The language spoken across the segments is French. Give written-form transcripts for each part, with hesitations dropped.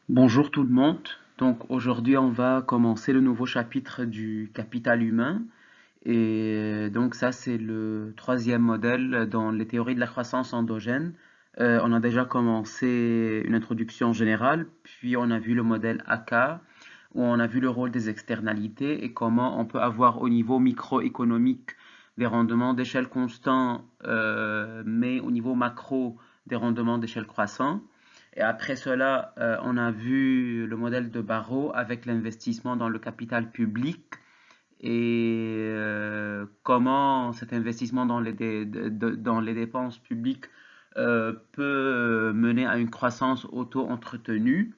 Bonjour tout le monde. Donc aujourd'hui on va commencer le nouveau chapitre du capital humain et donc ça c'est le troisième modèle dans les théories de la croissance endogène. On a déjà commencé une introduction générale, puis on a vu le modèle AK où on a vu le rôle des externalités et comment on peut avoir au niveau microéconomique des rendements d'échelle constants, mais au niveau macro des rendements d'échelle croissants. Et après cela, on a vu le modèle de Barreau avec l'investissement dans le capital public et comment cet investissement dans dans les dépenses publiques peut mener à une croissance auto-entretenue.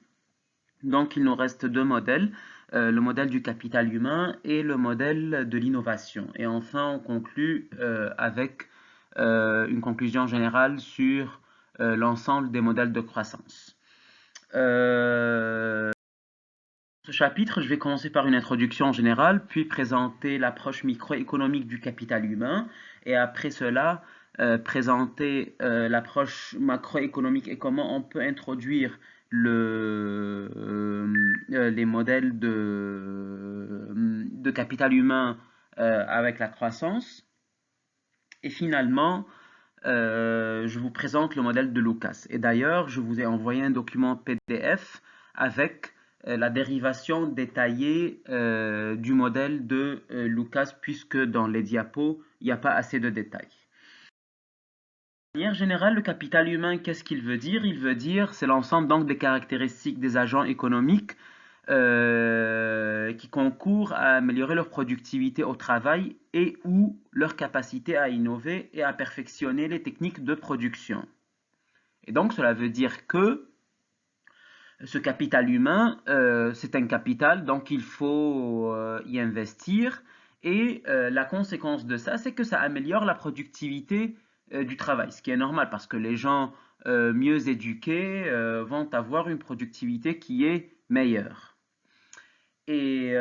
Donc, il nous reste deux modèles, le modèle du capital humain et le modèle de l'innovation. Et enfin, on conclut avec une conclusion générale sur l'ensemble des modèles de croissance. Ce chapitre, je vais commencer par une introduction générale, puis présenter l'approche microéconomique du capital humain, et après cela, présenter l'approche macroéconomique et comment on peut introduire les modèles de capital humain avec la croissance. Et finalement, je vous présente le modèle de Lucas. Et d'ailleurs, je vous ai envoyé un document PDF avec la dérivation détaillée du modèle de Lucas, puisque dans les diapos, il n'y a pas assez de détails. De manière générale, le capital humain, qu'est-ce qu'il veut dire? Il veut dire, c'est l'ensemble donc des caractéristiques des agents économiques qui concourent à améliorer leur productivité au travail et ou leur capacité à innover et à perfectionner les techniques de production. Et donc, cela veut dire que ce capital humain, c'est un capital, donc il faut y investir. Et la conséquence de ça, c'est que ça améliore la productivité du travail, ce qui est normal parce que les gens mieux éduqués vont avoir une productivité qui est meilleure. Et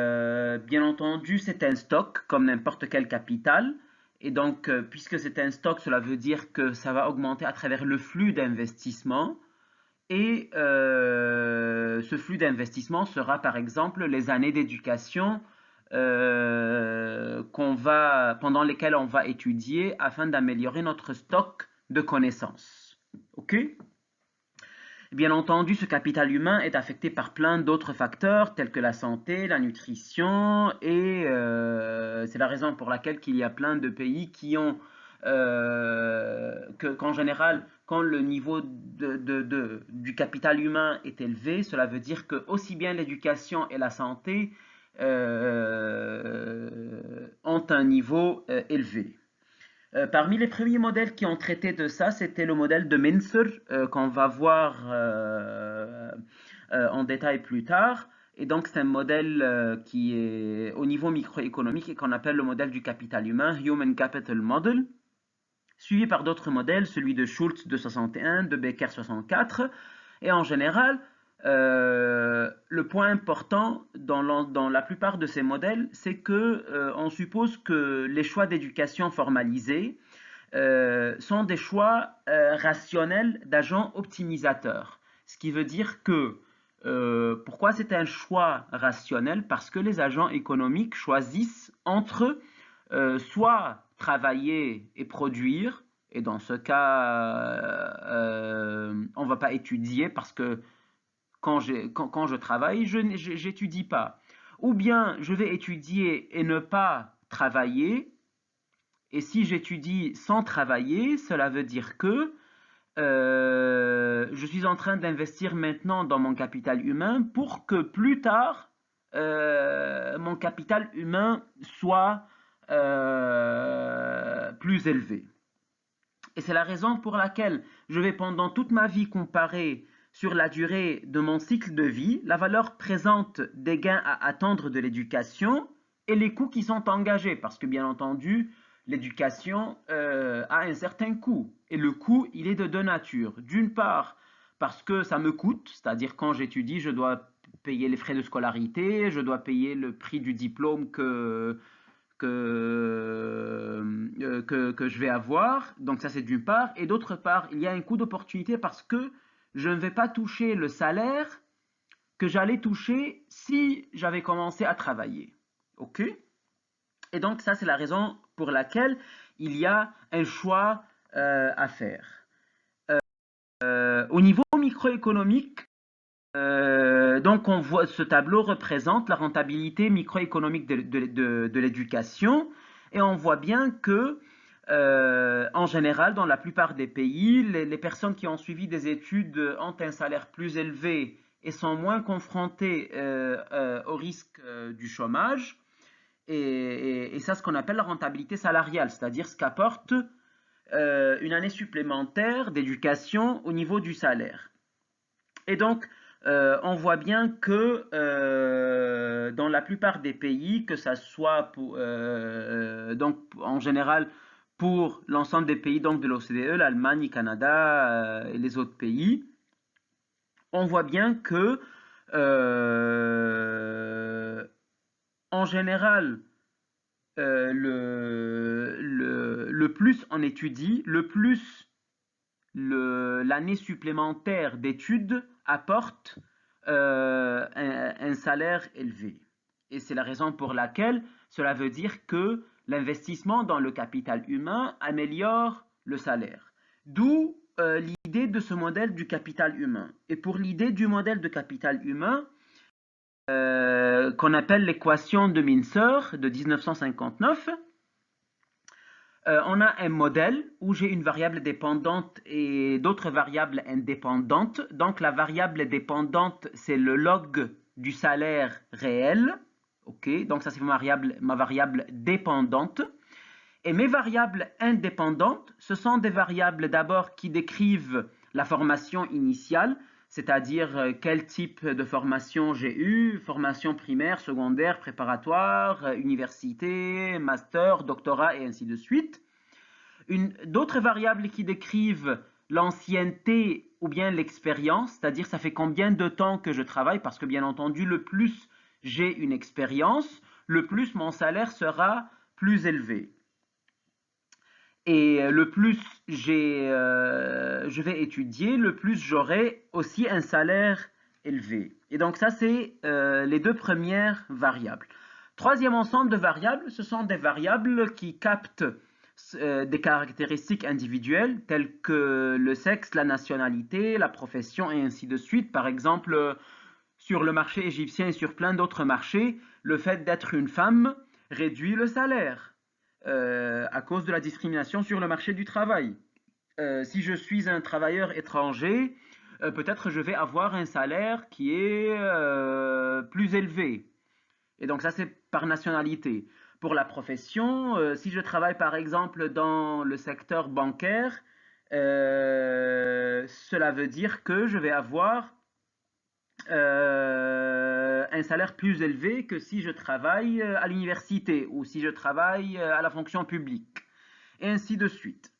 bien entendu, c'est un stock comme n'importe quel capital. Et donc, puisque c'est un stock, cela veut dire que ça va augmenter à travers le flux d'investissement. Et ce flux d'investissement sera par exemple les années d'éducation pendant lesquelles on va étudier afin d'améliorer notre stock de connaissances. OK? Bien entendu, ce capital humain est affecté par plein d'autres facteurs tels que la santé, la nutrition et c'est la raison pour laquelle il y a plein de pays qui ont qu'en général, quand le niveau du capital humain est élevé, cela veut dire que aussi bien l'éducation et la santé ont un niveau élevé. Parmi les premiers modèles qui ont traité de ça, c'était le modèle de Mincer, qu'on va voir en détail plus tard. Et donc, c'est un modèle qui est au niveau microéconomique et qu'on appelle le modèle du capital humain, Human Capital Model, suivi par d'autres modèles, celui de Schultz de 61, de Becker 64. Et en général, le point important dans la plupart de ces modèles, c'est que on suppose que les choix d'éducation formalisés sont des choix rationnels d'agents optimisateurs. Ce qui veut dire que pourquoi c'est un choix rationnel? Parce que les agents économiques choisissent entre soit travailler et produire, et dans ce cas, on ne va pas étudier parce que quand je travaille, je n'étudie pas. Ou bien je vais étudier et ne pas travailler, et si j'étudie sans travailler, cela veut dire que je suis en train d'investir maintenant dans mon capital humain pour que plus tard, mon capital humain soit plus élevé. Et c'est la raison pour laquelle je vais pendant toute ma vie comparer sur la durée de mon cycle de vie la valeur présente des gains à attendre de l'éducation et les coûts qui sont engagés. Parce que bien entendu, l'éducation a un certain coût. Et le coût, il est de deux natures. D'une part, parce que ça me coûte, c'est-à-dire quand j'étudie, je dois payer les frais de scolarité, je dois payer le prix du diplôme que je vais avoir. Donc ça, c'est d'une part. Et d'autre part, il y a un coût d'opportunité parce que je ne vais pas toucher le salaire que j'allais toucher si j'avais commencé à travailler. OK? Et donc, ça, c'est la raison pour laquelle il y a un choix à faire. Au niveau microéconomique, donc on voit ce tableau représente la rentabilité microéconomique de l'éducation et on voit bien que en général, dans la plupart des pays, les personnes qui ont suivi des études ont un salaire plus élevé et sont moins confrontées au risque du chômage. Et ça, ce qu'on appelle la rentabilité salariale, c'est-à-dire ce qu'apporte une année supplémentaire d'éducation au niveau du salaire. Et donc, on voit bien que dans la plupart des pays, que ça soit donc en général pour l'ensemble des pays donc de l'OCDE, l'Allemagne, le Canada et les autres pays, on voit bien que en général, le plus on étudie, le plus l'année supplémentaire d'études apporte un salaire élevé. Et c'est la raison pour laquelle cela veut dire que l'investissement dans le capital humain améliore le salaire. D'où l'idée de ce modèle du capital humain. Et pour l'idée du modèle de capital humain, qu'on appelle l'équation de Mincer de 1959, on a un modèle où j'ai une variable dépendante et d'autres variables indépendantes. Donc la variable dépendante, c'est le log du salaire réel. Ok, donc ça c'est ma variable dépendante. Et mes variables indépendantes, ce sont des variables d'abord qui décrivent la formation initiale, c'est-à-dire quel type de formation j'ai eu, formation primaire, secondaire, préparatoire, université, master, doctorat et ainsi de suite. D'autres variables qui décrivent l'ancienneté ou bien l'expérience, c'est-à-dire ça fait combien de temps que je travaille, parce que bien entendu, le plus j'ai une expérience, le plus mon salaire sera plus élevé. Et le plus je vais étudier, le plus j'aurai aussi un salaire élevé. Et donc ça, c'est les deux premières variables. Troisième ensemble de variables, ce sont des variables qui captent des caractéristiques individuelles telles que le sexe, la nationalité, la profession et ainsi de suite. Par exemple, sur le marché égyptien et sur plein d'autres marchés, le fait d'être une femme réduit le salaire à cause de la discrimination sur le marché du travail. Si je suis un travailleur étranger, peut-être je vais avoir un salaire qui est plus élevé. Et donc ça, c'est par nationalité. Pour la profession, si je travaille par exemple dans le secteur bancaire, cela veut dire que je vais avoir un salaire plus élevé que si je travaille à l'université ou si je travaille à la fonction publique, et ainsi de suite.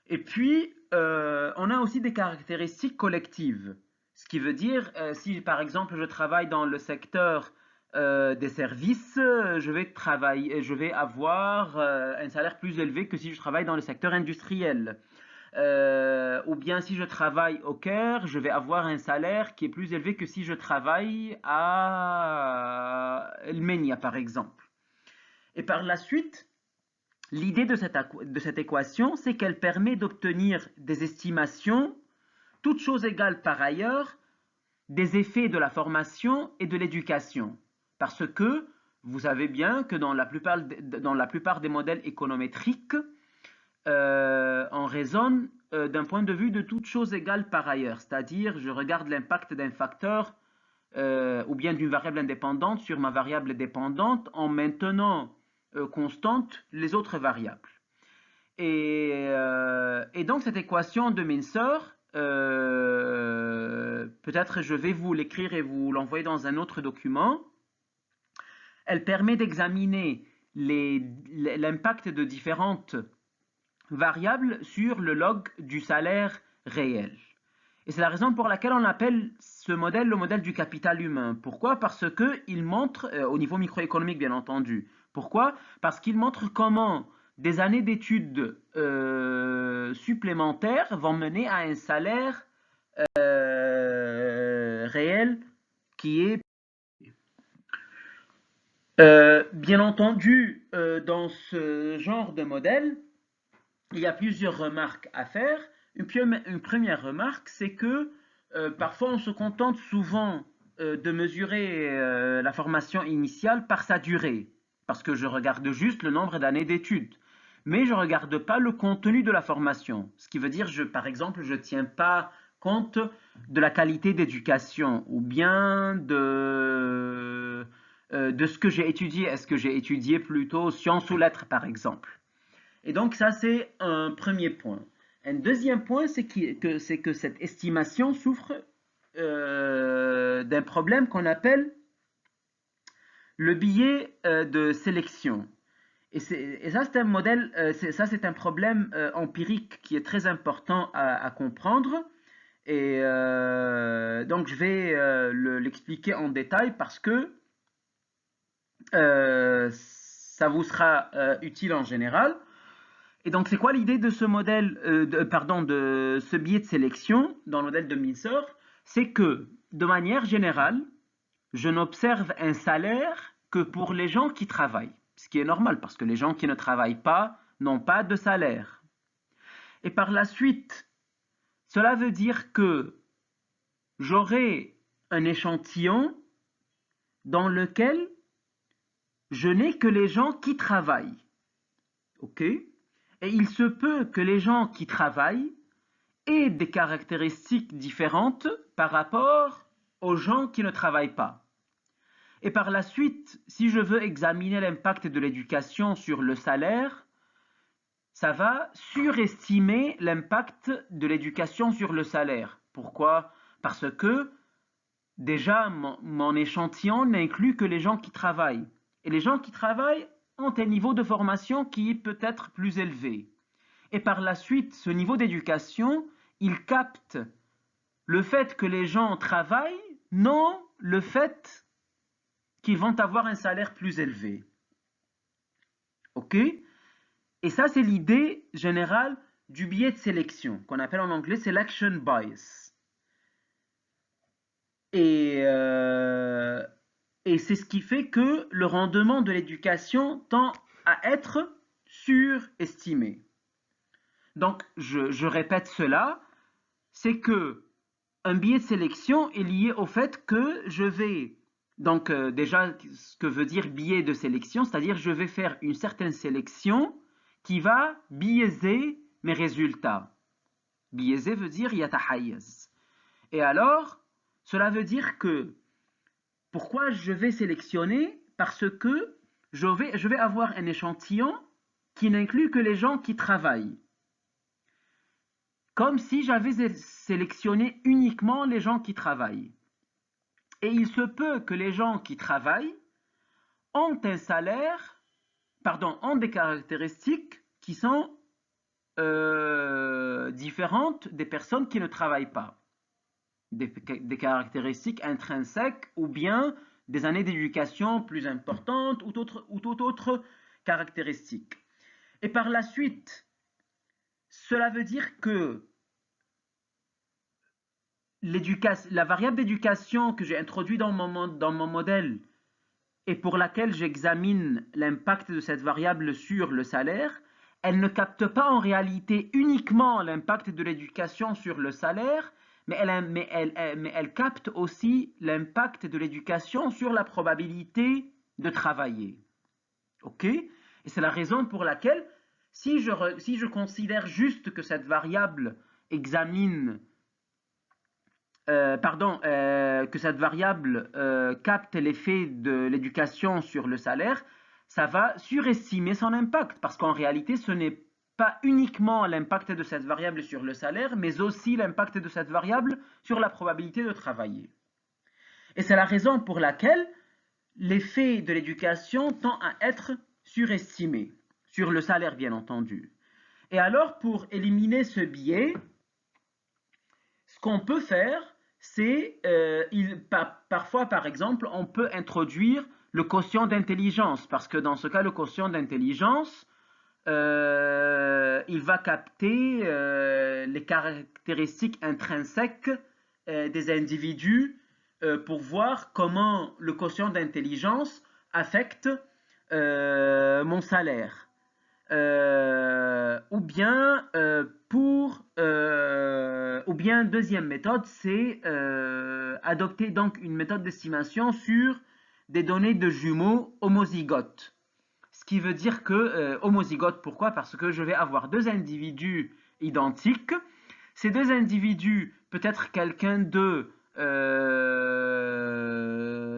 Et puis, on a aussi des caractéristiques collectives, ce qui veut dire, si par exemple je travaille dans le secteur des services, je vais avoir un salaire plus élevé que si je travaille dans le secteur industriel. Ou bien si je travaille au Caire, je vais avoir un salaire qui est plus élevé que si je travaille à El Menia, par exemple. Et par la suite, l'idée de cette équation, c'est qu'elle permet d'obtenir des estimations, toutes choses égales par ailleurs, des effets de la formation et de l'éducation. Parce que vous savez bien que dans la plupart des modèles économétriques, on raisonne d'un point de vue de toute chose égale par ailleurs, c'est-à-dire je regarde l'impact d'un facteur ou bien d'une variable indépendante sur ma variable dépendante en maintenant constante les autres variables. Et donc cette équation de Mincer, peut-être je vais vous l'écrire et vous l'envoyer dans un autre document. Elle permet d'examiner l'impact de différentes variable sur le log du salaire réel. Et c'est la raison pour laquelle on appelle ce modèle le modèle du capital humain. Pourquoi? Parce qu'il montre, au niveau microéconomique bien entendu, pourquoi? Parce qu'il montre comment des années d'études supplémentaires vont mener à un salaire réel qui est... bien entendu, dans ce genre de modèle, il y a plusieurs remarques à faire. Une première remarque, c'est que parfois on se contente souvent de mesurer la formation initiale par sa durée, parce que je regarde juste le nombre d'années d'études. Mais je ne regarde pas le contenu de la formation. Ce qui veut dire, par exemple, je ne tiens pas compte de la qualité d'éducation ou bien de ce que j'ai étudié. Est-ce que j'ai étudié plutôt sciences ou lettres, par exemple? Et donc ça, c'est un premier point. Un deuxième point, c'est que cette estimation souffre d'un problème qu'on appelle le biais de sélection. Et ça, c'est un modèle, ça, c'est un problème empirique qui est très important à comprendre. Et donc, je vais l'expliquer en détail parce que ça vous sera utile en général. Et donc, c'est quoi l'idée de ce modèle, de ce biais de sélection dans le modèle de Mincer? C'est que, de manière générale, je n'observe un salaire que pour les gens qui travaillent. Ce qui est normal, parce que les gens qui ne travaillent pas n'ont pas de salaire. Et par la suite, cela veut dire que j'aurai un échantillon dans lequel je n'ai que les gens qui travaillent. OK? Et il se peut que les gens qui travaillent aient des caractéristiques différentes par rapport aux gens qui ne travaillent pas. Et par la suite, si je veux examiner l'impact de l'éducation sur le salaire, ça va surestimer l'impact de l'éducation sur le salaire. Pourquoi? Parce que déjà, mon échantillon n'inclut que les gens qui travaillent. Et les gens qui travaillent ont un niveau de formation qui est peut-être plus élevé. Et par la suite, ce niveau d'éducation, il capte le fait que les gens travaillent, non le fait qu'ils vont avoir un salaire plus élevé. OK? Et ça, c'est l'idée générale du biais de sélection, qu'on appelle en anglais selection bias. Et c'est ce qui fait que le rendement de l'éducation tend à être surestimé. Donc, je répète cela, c'est que un biais de sélection est lié au fait que je vais, donc déjà, ce que veut dire biais de sélection, c'est-à-dire je vais faire une certaine sélection qui va biaiser mes résultats. Biaiser veut dire yatahayyaz. Et alors, cela veut dire que, pourquoi je vais sélectionner? Parce que je vais avoir un échantillon qui n'inclut que les gens qui travaillent. Comme si j'avais sélectionné uniquement les gens qui travaillent. Et il se peut que les gens qui travaillent ont un salaire, ont des caractéristiques qui sont différentes des personnes qui ne travaillent pas. Des caractéristiques intrinsèques ou bien des années d'éducation plus importantes ou toute autre caractéristique. Et par la suite, cela veut dire que la variable d'éducation que j'ai introduite dans mon modèle et pour laquelle j'examine l'impact de cette variable sur le salaire, elle ne capte pas en réalité uniquement l'impact de l'éducation sur le salaire, mais elle capte aussi l'impact de l'éducation sur la probabilité de travailler. OK? Et c'est la raison pour laquelle, si je considère juste que cette variable examine que cette variable capte l'effet de l'éducation sur le salaire, ça va surestimer son impact, parce qu'en réalité, ce n'est pas uniquement l'impact de cette variable sur le salaire, mais aussi l'impact de cette variable sur la probabilité de travailler. Et c'est la raison pour laquelle l'effet de l'éducation tend à être surestimé, sur le salaire bien entendu. Et alors, pour éliminer ce biais, ce qu'on peut faire, c'est, parfois par exemple, on peut introduire le quotient d'intelligence, parce que dans ce cas, le quotient d'intelligence, il va capter les caractéristiques intrinsèques des individus pour voir comment le quotient d'intelligence affecte mon salaire. Ou bien deuxième méthode, c'est adopter donc une méthode d'estimation sur des données de jumeaux homozygotes. Ce qui veut dire que homozygote, pourquoi? Parce que je vais avoir deux individus identiques. Ces deux individus, peut-être quelqu'un d'eux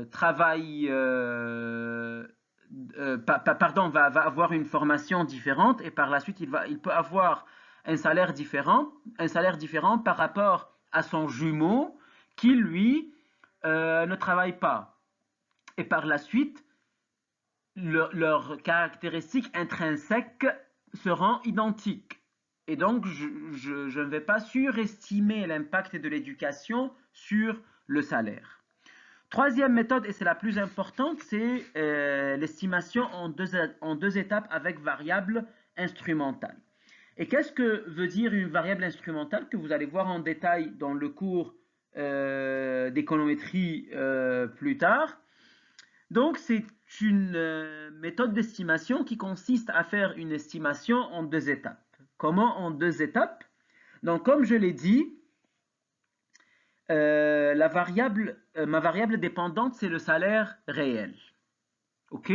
travaille, va avoir une formation différente et par la suite il peut avoir un salaire différent par rapport à son jumeau qui lui ne travaille pas. Et par la suite, leurs caractéristiques intrinsèques seront identiques. Et donc, je ne vais pas surestimer l'impact de l'éducation sur le salaire. Troisième méthode, et c'est la plus importante, c'est l'estimation en deux étapes avec variable instrumentale. Et qu'est-ce que veut dire une variable instrumentale que vous allez voir en détail dans le cours d'économétrie plus tard? Donc, c'est une méthode d'estimation qui consiste à faire une estimation en deux étapes. Comment en deux étapes? Donc, comme je l'ai dit, ma variable dépendante, c'est le salaire réel. OK?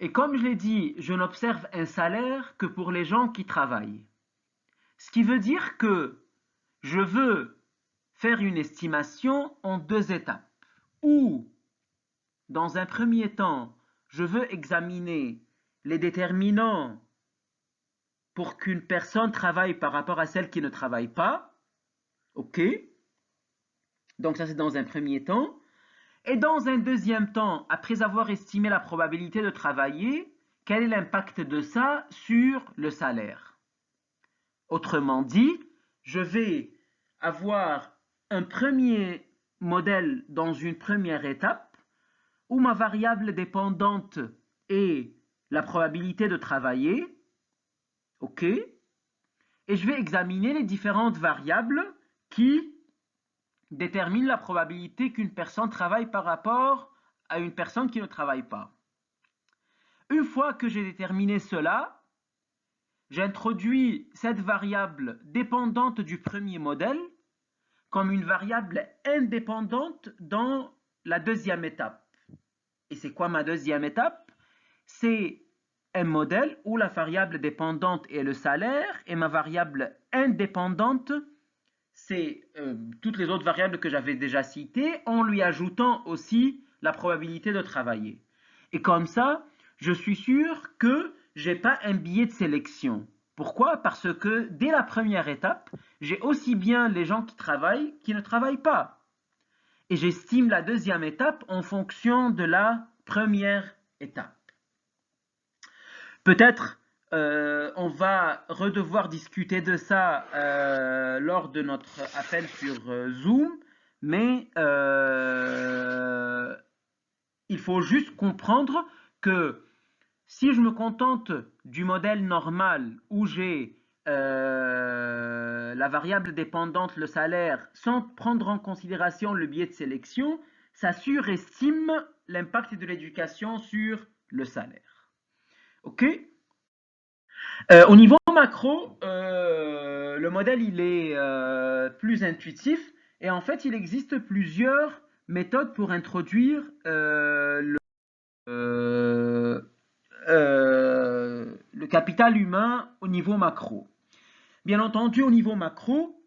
Et comme je l'ai dit, je n'observe un salaire que pour les gens qui travaillent. Ce qui veut dire que je veux faire une estimation en deux étapes. Ou, dans un premier temps, je veux examiner les déterminants pour qu'une personne travaille par rapport à celle qui ne travaille pas. OK? Donc ça, c'est dans un premier temps. Et dans un deuxième temps, après avoir estimé la probabilité de travailler, quel est l'impact de ça sur le salaire? Autrement dit, je vais avoir un premier modèle dans une première étape où ma variable dépendante est la probabilité de travailler. OK? Et je vais examiner les différentes variables qui déterminent la probabilité qu'une personne travaille par rapport à une personne qui ne travaille pas. Une fois que j'ai déterminé cela, j'introduis cette variable dépendante du premier modèle comme une variable indépendante dans la deuxième étape. Et c'est quoi ma deuxième étape? C'est un modèle où la variable dépendante est le salaire et ma variable indépendante, c'est toutes les autres variables que j'avais déjà citées, en lui ajoutant aussi la probabilité de travailler. Et comme ça, je suis sûr que je n'ai pas un biais de sélection. Pourquoi? Parce que dès la première étape, j'ai aussi bien les gens qui travaillent qui ne travaillent pas. Et j'estime la deuxième étape en fonction de la première étape. Peut-être on va redevoir discuter de ça lors de notre appel sur Zoom, mais il faut juste comprendre que si je me contente du modèle normal où j'ai la variable dépendante, le salaire, sans prendre en considération le biais de sélection, ça surestime l'impact de l'éducation sur le salaire. OK? Au niveau macro, le modèle il est plus intuitif et en fait il existe plusieurs méthodes pour introduire le capital humain au niveau macro. Bien entendu, au niveau macro,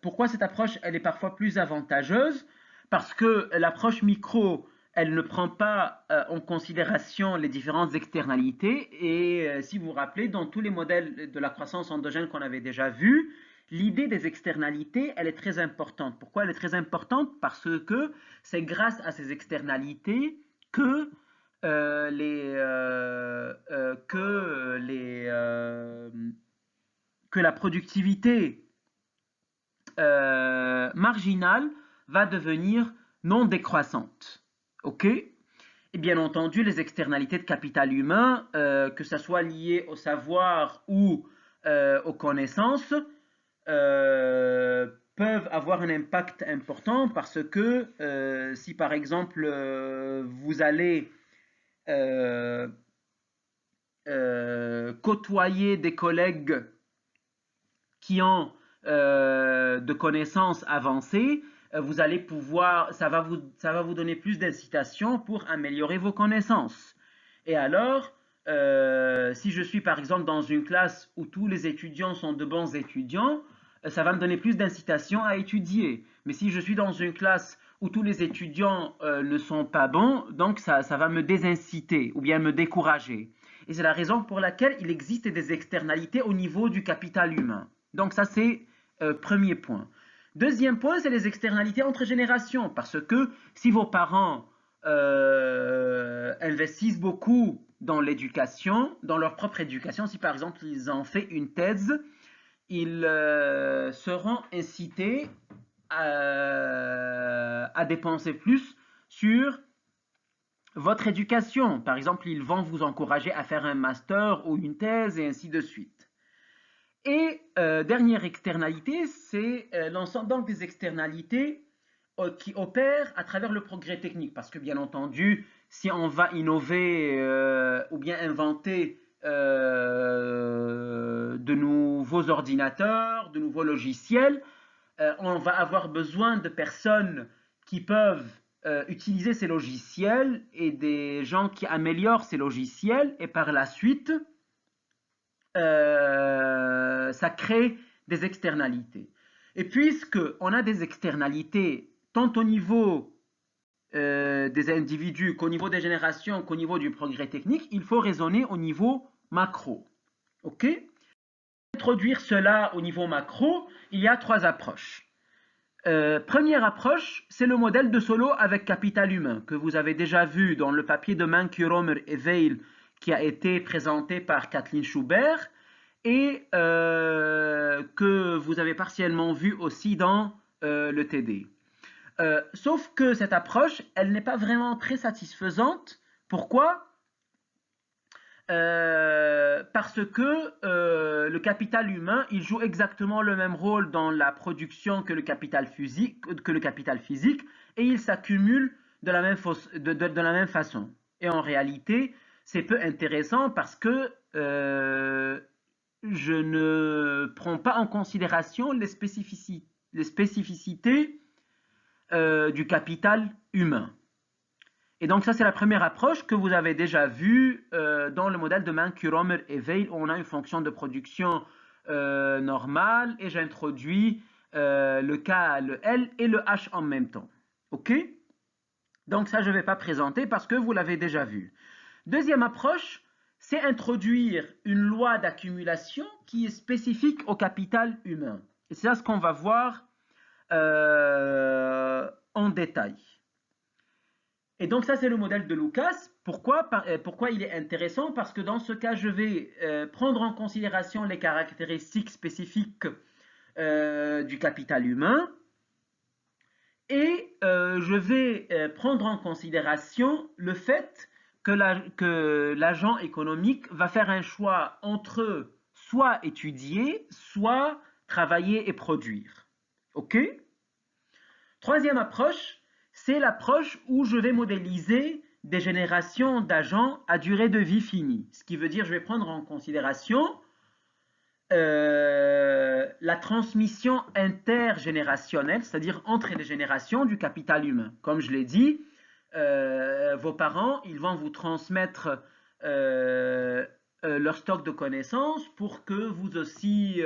pourquoi cette approche elle est parfois plus avantageuse? Parce que l'approche micro, elle ne prend pas en considération les différentes externalités et si vous vous rappelez, dans tous les modèles de la croissance endogène qu'on avait déjà vus, l'idée des externalités, elle est très importante. Pourquoi elle est très importante? Parce que c'est grâce à ces externalités que la productivité marginale va devenir non décroissante. OK? Et bien entendu, les externalités de capital humain, que ce soit lié au savoir ou aux connaissances, peuvent peuvent avoir un impact important parce que si par exemple vous allez côtoyer des collègues qui ont de connaissances avancées, vous allez pouvoir, ça va vous donner plus d'incitation pour améliorer vos connaissances. Et alors, si je suis par exemple dans une classe où tous les étudiants sont de bons étudiants, ça va me donner plus d'incitation à étudier. Mais si je suis dans une classe où tous les étudiants ne sont pas bons, donc ça va me désinciter ou bien me décourager. Et c'est la raison pour laquelle il existe des externalités au niveau du capital humain. Donc ça c'est premier point. Deuxième point, c'est les externalités entre générations. Parce que si vos parents investissent beaucoup dans l'éducation, dans leur propre éducation, si par exemple ils ont fait une thèse, ils seront incités à dépenser plus sur votre éducation. Par exemple, ils vont vous encourager à faire un master ou une thèse et ainsi de suite. Et dernière externalité, c'est l'ensemble donc des externalités qui opèrent à travers le progrès technique. Parce que bien entendu, si on va innover ou bien inventer de nouveaux ordinateurs, de nouveaux logiciels, on va avoir besoin de personnes qui peuvent utiliser ces logiciels et des gens qui améliorent ces logiciels et par la suite, ça crée des externalités. Et puisque on a des externalités tant au niveau des individus qu'au niveau des générations qu'au niveau du progrès technique, il faut raisonner au niveau macro. Ok? Pour introduire cela au niveau macro, il y a trois approches. Première approche, c'est le modèle de Solow avec capital humain, que vous avez déjà vu dans le papier de Mankey, Romer et Weil, qui a été présenté par Kathleen Schubert, et que vous avez partiellement vu aussi dans le TD. Sauf que cette approche, elle n'est pas vraiment très satisfaisante. Pourquoi ? Parce que le capital humain, il joue exactement le même rôle dans la production que le capital physique, et il s'accumule de la même façon. Et en réalité, c'est peu intéressant parce que je ne prends pas en considération les spécificités du capital humain. Et donc ça c'est la première approche que vous avez déjà vue dans le modèle de Mankey, Romer et Weil, où on a une fonction de production normale et j'introduis le K, le L et le H en même temps. Ok? Donc ça je ne vais pas présenter parce que vous l'avez déjà vu. Deuxième approche, c'est introduire une loi d'accumulation qui est spécifique au capital humain. Et c'est ça ce qu'on va voir en détail. Et donc ça c'est le modèle de Lucas. Pourquoi il est intéressant? Parce que dans ce cas, je vais prendre en considération les caractéristiques spécifiques du capital humain et je vais prendre en considération le fait que l'agent économique va faire un choix entre soit étudier, soit travailler et produire. Ok? Troisième approche, c'est l'approche où je vais modéliser des générations d'agents à durée de vie finie. Ce qui veut dire que je vais prendre en considération la transmission intergénérationnelle, c'est-à-dire entre les générations du capital humain. Comme je l'ai dit, vos parents, ils vont vous transmettre leur stock de connaissances pour que vous aussi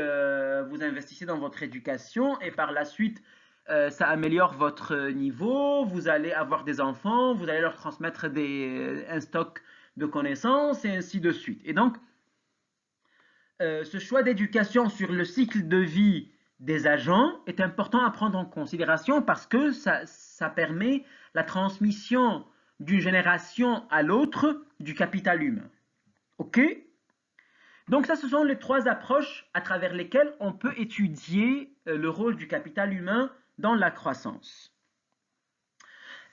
vous investissiez dans votre éducation et par la suite ça améliore votre niveau, vous allez avoir des enfants, vous allez leur transmettre un stock de connaissances et ainsi de suite. Et donc, ce choix d'éducation sur le cycle de vie des agents est important à prendre en considération parce que ça permet la transmission d'une génération à l'autre du capital humain. Ok? Donc ça, ce sont les trois approches à travers lesquelles on peut étudier le rôle du capital humain dans la croissance.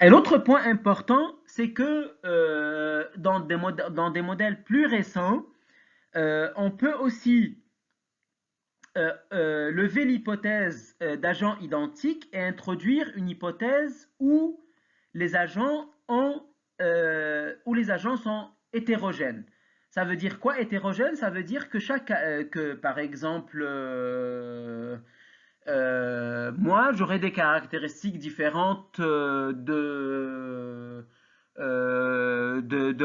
Un autre point important, c'est que dans des modèles plus récents, on peut aussi lever l'hypothèse d'agents identiques et introduire une hypothèse où les agents sont hétérogènes. Ça veut dire quoi hétérogène? Ça veut dire que par exemple, moi, j'aurai des caractéristiques différentes de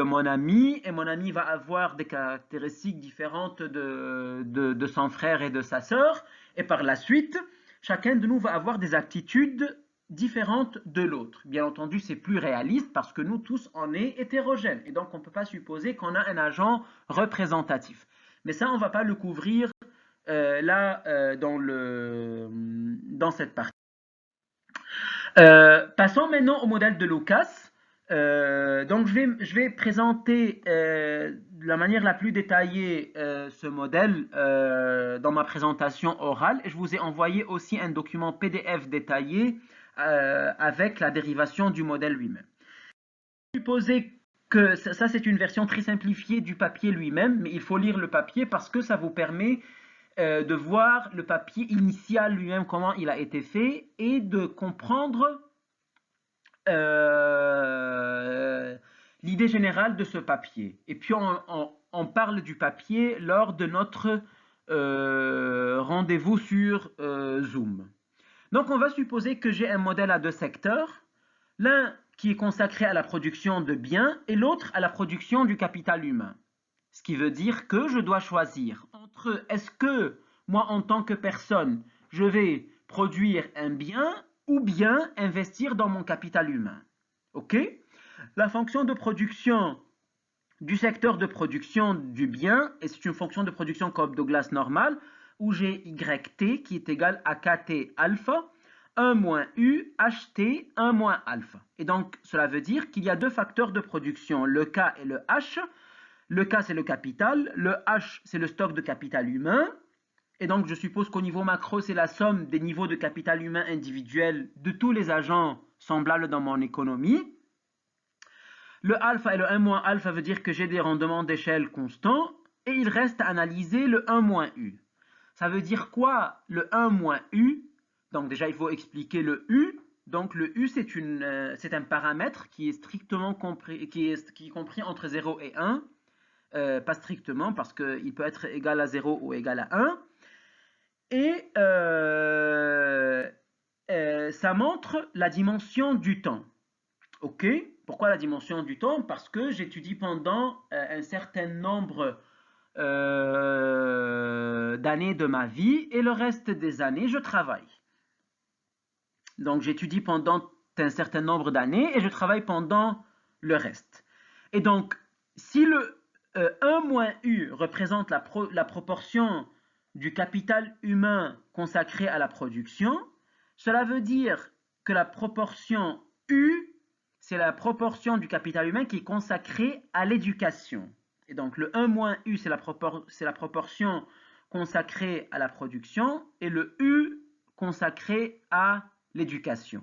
mon ami, et mon ami va avoir des caractéristiques différentes de son frère et de sa sœur, et par la suite, chacun de nous va avoir des aptitudes différentes de l'autre. Bien entendu, c'est plus réaliste parce que nous tous, on est hétérogènes, et donc on ne peut pas supposer qu'on a un agent représentatif. Mais ça, on ne va pas le couvrir là dans cette partie. Passons maintenant au modèle de Lucas. Donc je vais présenter de la manière la plus détaillée ce modèle dans ma présentation orale, et je vous ai envoyé aussi un document PDF détaillé avec la dérivation du modèle lui-même. Supposez que ça c'est une version très simplifiée du papier lui-même, mais il faut lire le papier parce que ça vous permet de voir le papier initial lui-même, comment il a été fait, et de comprendre l'idée générale de ce papier. Et puis on parle du papier lors de notre rendez-vous sur Zoom. Donc on va supposer que j'ai un modèle à deux secteurs, l'un qui est consacré à la production de biens et l'autre à la production du capital humain. Ce qui veut dire que je dois choisir entre est-ce que moi en tant que personne, je vais produire un bien ou bien investir dans mon capital humain. Ok? La fonction de production du secteur de production du bien, et c'est une fonction de production Cobb-Douglas normale, où j'ai YT qui est égal à KT alpha, 1 moins U, HT, 1 moins alpha. Et donc, cela veut dire qu'il y a deux facteurs de production, le K et le H. Le K, c'est le capital, le H, c'est le stock de capital humain. Et donc, je suppose qu'au niveau macro, c'est la somme des niveaux de capital humain individuel de tous les agents semblables dans mon économie. Le alpha et le 1 moins alpha veut dire que j'ai des rendements d'échelle constants, et il reste à analyser le 1 moins U. Ça veut dire quoi le 1 moins U? Donc déjà, il faut expliquer le U. Donc le U, c'est un paramètre qui est strictement compris, qui est compris entre 0 et 1. Pas strictement, parce qu'il peut être égal à 0 ou égal à 1. Et ça montre la dimension du temps. Ok? Pourquoi la dimension du temps? Parce que j'étudie pendant un certain nombre d'années de ma vie, et le reste des années, je travaille. Donc j'étudie pendant un certain nombre d'années et je travaille pendant le reste. Et donc, si le 1 moins U représente la proportion du capital humain consacré à la production, cela veut dire que la proportion U, c'est la proportion du capital humain qui est consacrée à l'éducation. Et donc le 1 moins U, c'est la proportion consacrée à la production, et le U consacré à l'éducation.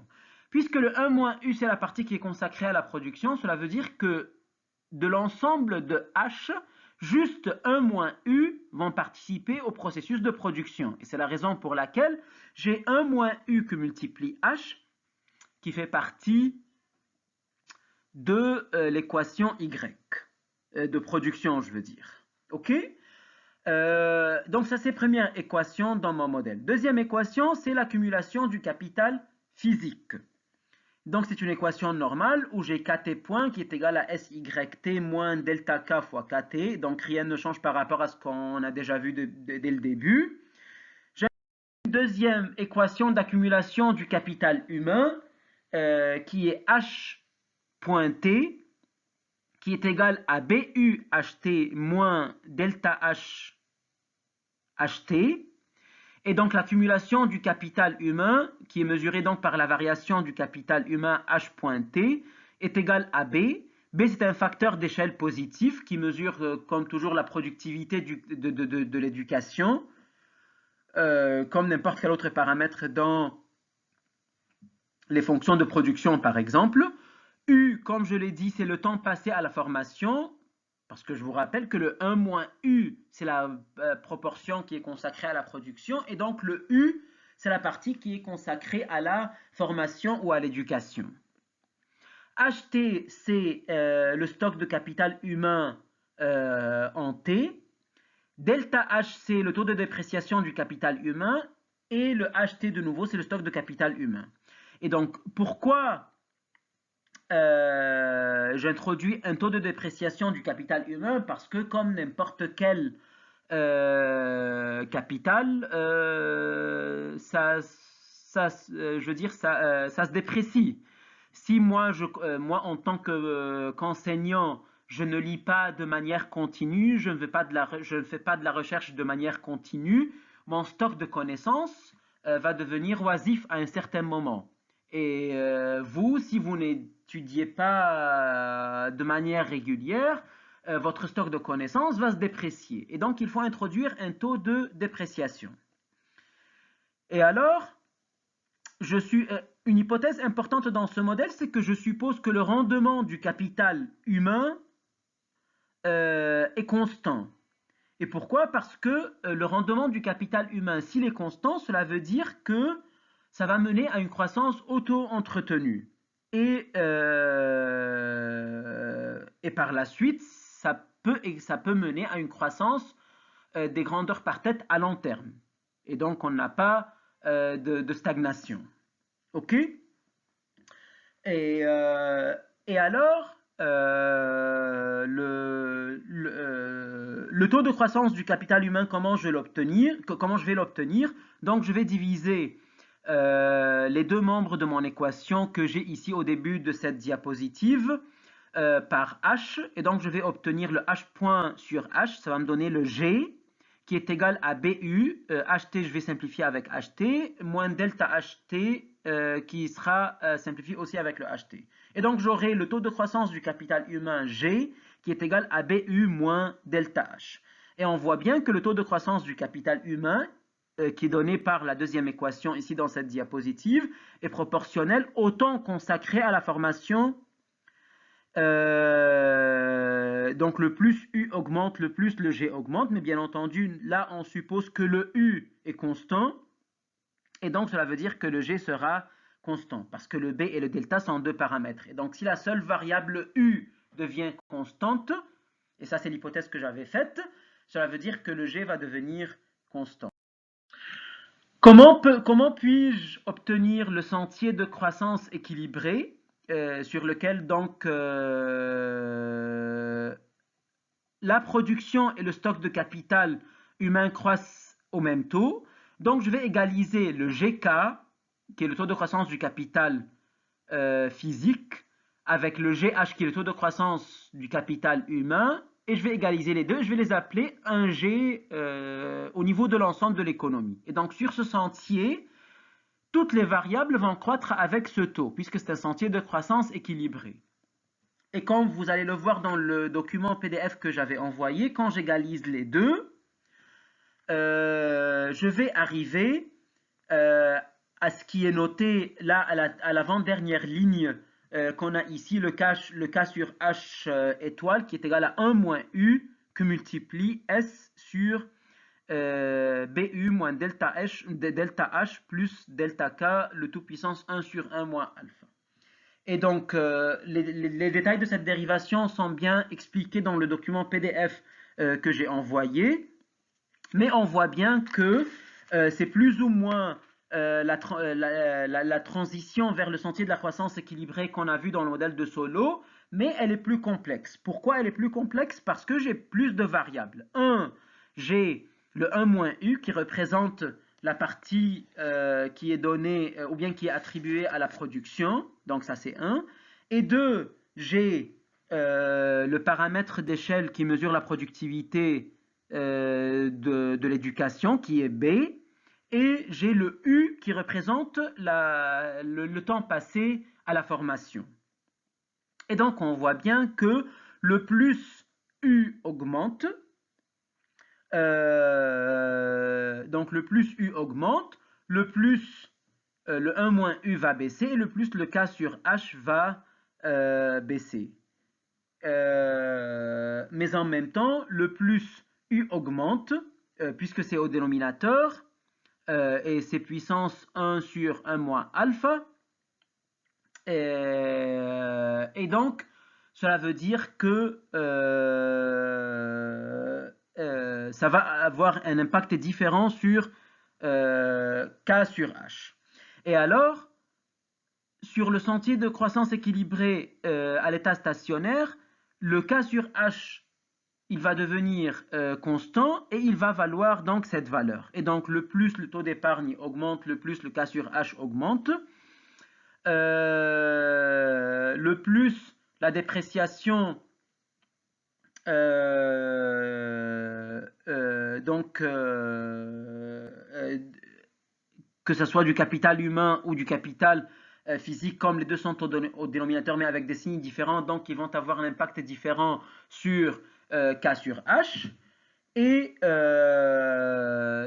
Puisque le 1 moins U, c'est la partie qui est consacrée à la production, cela veut dire que de l'ensemble de H, juste 1 moins U vont participer au processus de production. Et c'est la raison pour laquelle j'ai 1 moins U que multiplie H, qui fait partie de l'équation Y, de production, je veux dire. OK? Donc ça, c'est première équation dans mon modèle. Deuxième équation, c'est l'accumulation du capital physique. Donc c'est une équation normale où j'ai KT point qui est égal à SYT moins delta K fois KT. Donc rien ne change par rapport à ce qu'on a déjà vu dès le début. J'ai une deuxième équation d'accumulation du capital humain qui est H point T qui est égal à BU HT moins delta H HT. Et donc l'accumulation du capital humain, qui est mesurée donc par la variation du capital humain H.T, est égale à B. B, c'est un facteur d'échelle positif qui mesure, comme toujours, la productivité de l'éducation, comme n'importe quel autre paramètre dans les fonctions de production, par exemple. U, comme je l'ai dit, c'est le temps passé à la formation. Parce que je vous rappelle que le 1 moins U, c'est la proportion qui est consacrée à la production, et donc le U, c'est la partie qui est consacrée à la formation ou à l'éducation. HT, c'est le stock de capital humain en T. Delta H, c'est le taux de dépréciation du capital humain. Et le HT, de nouveau, c'est le stock de capital humain. Et donc, pourquoi j'introduis un taux de dépréciation du capital humain? Parce que comme n'importe quel capital, ça se déprécie. Si moi, en tant qu'enseignant, je ne lis pas de manière continue, je ne fais pas de la recherche de manière continue, mon stock de connaissances va devenir oisif à un certain moment. Et vous, si vous n'étudiez pas de manière régulière, votre stock de connaissances va se déprécier. Et donc, il faut introduire un taux de dépréciation. Et alors, une hypothèse importante dans ce modèle, c'est que je suppose que le rendement du capital humain est constant. Et pourquoi? Parce que le rendement du capital humain, s'il est constant, cela veut dire que ça va mener à une croissance auto-entretenue. Et par la suite, ça peut mener à une croissance des grandeurs par tête à long terme. Et donc, on n'a pas de stagnation. OK? Et alors, le taux de croissance du capital humain, comment je vais l'obtenir? Donc, je vais diviser les deux membres de mon équation que j'ai ici au début de cette diapositive par H. Et donc, je vais obtenir le H point sur H. Ça va me donner le G qui est égal à BU. HT, je vais simplifier avec HT, moins delta HT qui sera simplifié aussi avec le HT. Et donc, j'aurai le taux de croissance du capital humain G qui est égal à BU moins delta H. Et on voit bien que le taux de croissance du capital humain qui est donné par la deuxième équation ici dans cette diapositive est proportionnel au temps consacré à la formation. Donc le plus U augmente, le plus le G augmente, mais bien entendu, là on suppose que le U est constant, et donc cela veut dire que le G sera constant, parce que le B et le delta sont deux paramètres. Et donc si la seule variable U devient constante, et ça c'est l'hypothèse que j'avais faite, cela veut dire que le G va devenir constant. Comment puis-je obtenir le sentier de croissance équilibré sur lequel donc la production et le stock de capital humain croissent au même taux? Donc je vais égaliser le GK, qui est le taux de croissance du capital physique, avec le GH, qui est le taux de croissance du capital humain, et je vais égaliser les deux, je vais les appeler un G au niveau de l'ensemble de l'économie. Et donc sur ce sentier, toutes les variables vont croître avec ce taux, puisque c'est un sentier de croissance équilibré. Et comme vous allez le voir dans le document PDF que j'avais envoyé, quand j'égalise les deux, je vais arriver à ce qui est noté là à l'avant-dernière ligne qu'on a ici, le K sur H étoile, qui est égal à 1 moins U que multiplie S sur BU moins delta H plus delta K, le tout puissance 1 sur 1 moins alpha. Et donc, les détails de cette dérivation sont bien expliqués dans le document PDF que j'ai envoyé, mais on voit bien que c'est plus ou moins la transition vers le sentier de la croissance équilibrée qu'on a vu dans le modèle de Solow, mais elle est plus complexe. Pourquoi elle est plus complexe? Parce que j'ai plus de variables. J'ai le 1 moins U qui représente la partie qui est donnée ou bien qui est attribuée à la production, donc ça c'est 1. Et 2, j'ai le paramètre d'échelle qui mesure la productivité de l'éducation qui est B, et j'ai le U qui représente le temps passé à la formation. Et donc on voit bien que le plus U augmente, donc le plus U augmente, le plus le 1 moins U va baisser, et le plus le K sur H va baisser. mais en même temps, le plus U augmente, puisque c'est au dénominateur, et c'est puissance 1 sur 1 moins alpha. Et donc, cela veut dire que ça va avoir un impact différent sur K sur H. Et alors, sur le sentier de croissance équilibrée à l'état stationnaire, le K sur H, il va devenir constant et il va valoir donc cette valeur. Et donc, le plus le taux d'épargne augmente, le plus le K sur H augmente. Le plus la dépréciation donc que ce soit du capital humain ou du capital physique, comme les deux sont au dénominateur mais avec des signes différents, donc ils vont avoir un impact différent sur K sur H. Et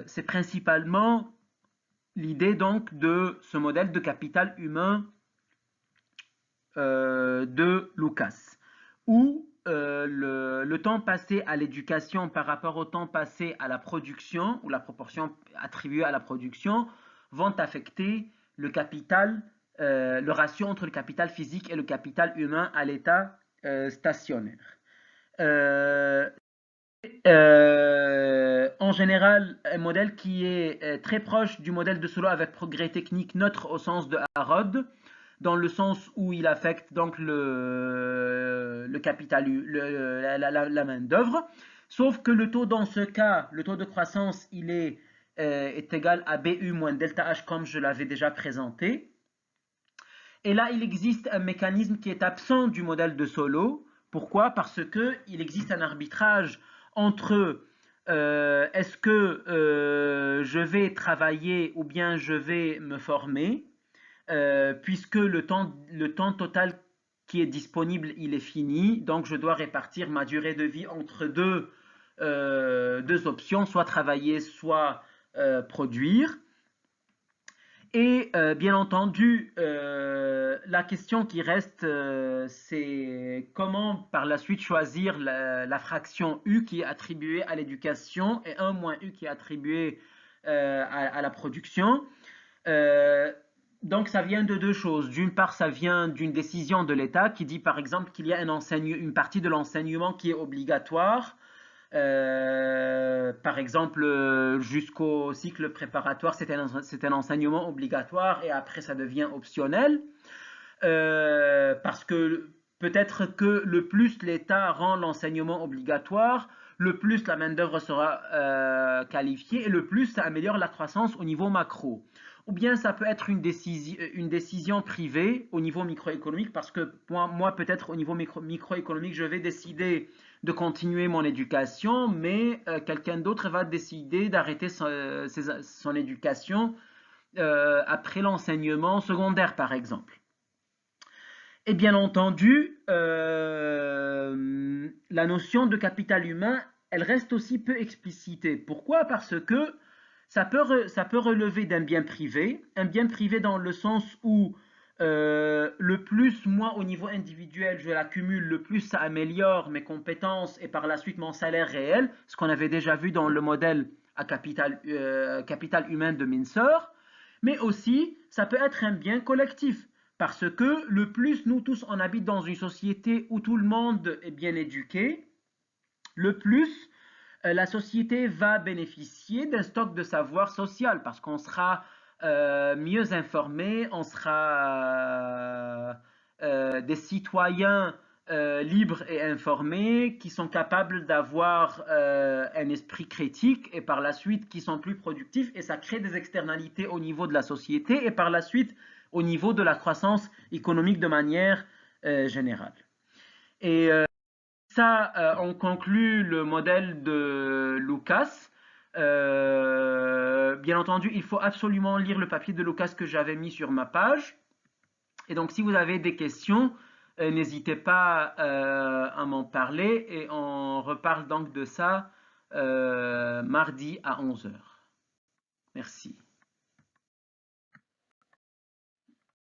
c'est principalement l'idée donc de ce modèle de capital humain de Lucas, où le temps passé à l'éducation par rapport au temps passé à la production, ou la proportion attribuée à la production, vont affecter le capital, le ratio entre le capital physique et le capital humain à l'état stationnaire. En général, un modèle qui est très proche du modèle de Solow avec progrès technique neutre au sens de Harrod, dans le sens où il affecte donc le capital, la main d'œuvre, sauf que le taux dans ce cas, le taux de croissance, il est égal à BU moins delta H comme je l'avais déjà présenté. Et là, il existe un mécanisme qui est absent du modèle de Solow. Pourquoi? Parce qu'il existe un arbitrage entre est-ce que je vais travailler ou bien je vais me former, puisque le temps total qui est disponible, il est fini, donc je dois répartir ma durée de vie entre deux options, soit travailler, soit produire. Et bien entendu, la question qui reste, c'est comment par la suite choisir la fraction U qui est attribuée à l'éducation et 1 moins U qui est attribuée à la production. Donc ça vient de deux choses. D'une part, ça vient d'une décision de l'État qui dit par exemple qu'il y a une partie de l'enseignement qui est obligatoire. Par exemple, jusqu'au cycle préparatoire, c'est un enseignement obligatoire et après ça devient optionnel. Parce que peut-être que le plus l'État rend l'enseignement obligatoire, le plus la main-d'œuvre sera qualifiée et le plus ça améliore la croissance au niveau macro. Ou bien ça peut être une décision privée au niveau microéconomique, parce que moi peut-être au niveau microéconomique, je vais décider de continuer mon éducation, mais quelqu'un d'autre va décider d'arrêter son éducation après l'enseignement secondaire, par exemple. Et bien entendu, la notion de capital humain, elle reste aussi peu explicitée. Pourquoi? Parce que ça peut relever d'un bien privé, un bien privé dans le sens où le plus, moi, au niveau individuel, je l'accumule, le plus ça améliore mes compétences et par la suite mon salaire réel, ce qu'on avait déjà vu dans le modèle à capital humain de Mincer, mais aussi, ça peut être un bien collectif. Parce que le plus nous tous on habite dans une société où tout le monde est bien éduqué, le plus la société va bénéficier d'un stock de savoir social parce qu'on sera mieux informé, on sera des citoyens libres et informés qui sont capables d'avoir un esprit critique et par la suite qui sont plus productifs et ça crée des externalités au niveau de la société et par la suite au niveau de la croissance économique de manière générale. Et ça, on conclut le modèle de Lucas. Bien entendu, il faut absolument lire le papier de Lucas que j'avais mis sur ma page. Et donc, si vous avez des questions, n'hésitez pas à m'en parler et on reparle donc de ça mardi à 11h. Merci.